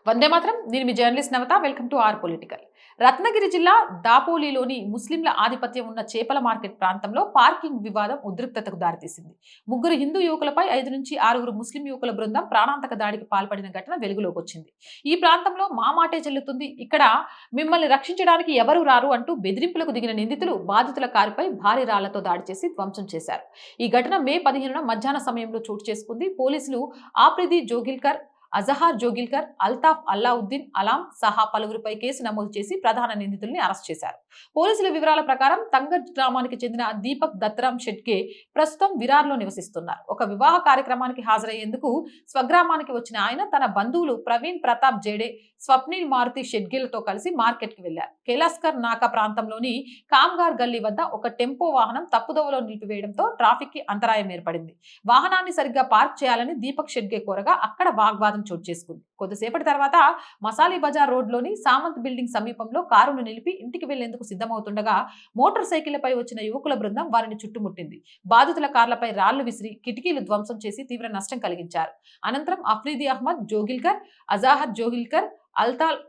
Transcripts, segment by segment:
వందే మాత్రం. నేను మీ journalist Navata. Welcome to R political. Ratnagiri జిల్లా దాపోలిలోని ముస్లింల ఆధిపత్యం ఉన్న చేపల మార్కెట్ ప్రాంతంలో పార్కింగ్ వివాదం ఉద్రిక్తతకు దారితీసింది. ముగ్గురు హిందూ యువకులపై 5 నుంచి 6 ముస్లిం యువకుల బృందం ప్రాణాంతక దాడికి పాల్పడిన ఘటన వెలుగులోకి వచ్చింది. ఈ ప్రాంతంలో మా మాటే చెల్లుతుంది, ఇక్కడ మిమ్మల్ని రక్షించడానికి ఎవరు రారు అంటూ బెదిరింపులకు దిగిన నిందితులు బాధితుల కారుపై భారీ రాళ్లతో దాడి చేసి ధ్వంసం చేశారు. ఈ ఘటన మే 15న మధ్యాహ్న సమయంలో చోటు చేసుకుంది. పోలీసులు ఆప్రిది జోగిల్కర్, అజహార్ జోగిల్కర్, అల్తాఫ్ అల్లావుద్దీన్ అలాం సహా పలువురిపై కేసు నమోదు చేసి ప్రధాన నిందితుల్ని అరెస్ట్ చేశారు. పోలీసుల వివరాల ప్రకారం తంగర్ గ్రామానికి చెందిన దీపక్ దత్తరామ్ షెట్కే ప్రస్తుతం విరార్లో నివసిస్తున్నారు. ఒక వివాహ కార్యక్రమానికి హాజరయ్యేందుకు స్వగ్రామానికి వచ్చిన ఆయన తన బంధువులు ప్రవీణ్ ప్రతాప్ జేడే, స్వప్నిల్ మారుతి షెడ్గిలతో కలిసి మార్కెట్ కి వెళ్లారు. కేలాస్కర్ నాకా ప్రాంతంలోని కామ్గార్ గల్లీ వద్ద ఒక టెంపో వాహనం తప్పుదోవలో నిలిపివేయడంతో ట్రాఫిక్ కి అంతరాయం ఏర్పడింది. వాహనాన్ని సరిగ్గా పార్క్ చేయాలని దీపక్ షెడ్గే కోరగా అక్కడ వాగ్వాదం చోటు చేసుకుంది. కొద్దిసేపటి తర్వాత మసాలీ బజార్ రోడ్ లోని సామంత్ బిల్డింగ్ సమీపంలో కారును నిలిపి ఇంటికి వెళ్లేందుకు సిద్ధమవుతుండగా మోటార్ సైకిళ్లపై వచ్చిన యువకుల బృందం వారిని చుట్టుముట్టింది. బాధితుల కార్లపై రాళ్లు విసిరి కిటికీలు ధ్వంసం చేసి తీవ్ర నష్టం కలిగించారు. అనంతరం అఫ్రీది అహ్మద్ జోగిల్కర్, అజాహర్ జోగిల్కర్, అల్తాల్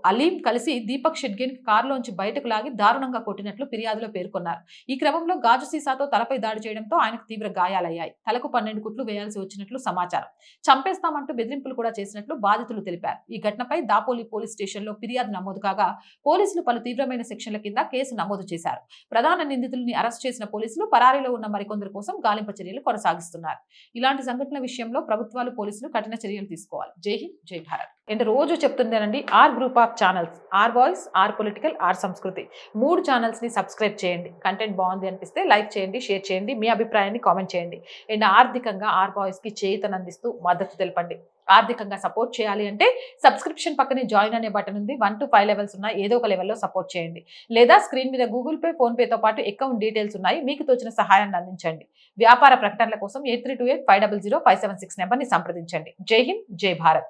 అలీం కలిసి దీపక్ షెడ్గేన్ కారులోంచి బయటకు లాగి దారుణంగా కొట్టినట్లు ఫిర్యాదులో పేర్కొన్నారు. ఈ క్రమంలో గాజు సీసాతో తలపై దాడి చేయడంతో ఆయనకు తీవ్ర గాయాలయ్యాయి. తలకు 12 కుట్లు వేయాల్సి వచ్చినట్లు సమాచారం. చంపేస్తామంటూ బెదిరింపులు కూడా చేసినట్లు బాధితులు తెలిపారు. ఈ ఘటనపై దాపోలి పోలీస్ స్టేషన్లో ఫిర్యాదు నమోదు కాగా పోలీసులు పలు తీవ్రమైన సెక్షన్ల కింద కేసు నమోదు చేశారు. ప్రధాన నిందితుల్ని అరెస్ట్ చేసిన పోలీసులు పరారీలో ఉన్న మరికొందరి కోసం గాలింపు చర్యలు కొనసాగిస్తున్నారు. ఇలాంటి సంఘటనల విషయంలో ప్రభుత్వాలు, పోలీసులు కఠిన చర్యలు తీసుకోవాలి. జై హింద్, జై భారత్. అంటే రోజు చెప్తుందేనండి, R group of channels, R voice, R political, R Sanskriti 3 channels ని సబ్స్క్రైబ్ చేయండి. కంటెంట్ బాగుంది అనిపిస్తే లైక్ చేయండి, షేర్ చేయండి, మీ అభిప్రాయాన్ని కామెంట్ చేయండి. అండ్ ఆర్థికంగా ఆర్ వాయిస్ కి చేయూతనందిస్తూ మద్దతు తెలపండి. ఆర్థికంగా సపోర్ట్ చేయాలి అంటే సబ్స్క్రిప్షన్ పక్కనే జాయిన్ అనే బటన్ ఉంది. 1 to 5 లెవెల్స్ ఉన్నాయి. ఏదో ఒక లెవెల్లో సపోర్ట్ చేయండి. లేదా స్క్రీన్ మీద గూగుల్ పే, ఫోన్ పేతో పాటు అకౌంట్ డీటెయిల్స్ ఉన్నాయి. మీకు తోచిన సహాయాన్ని అందించండి. వ్యాపార ప్రకటనల కోసం 8328500576 నెంబర్ని సంప్రదించండి. జై హింద్, జై భారత్.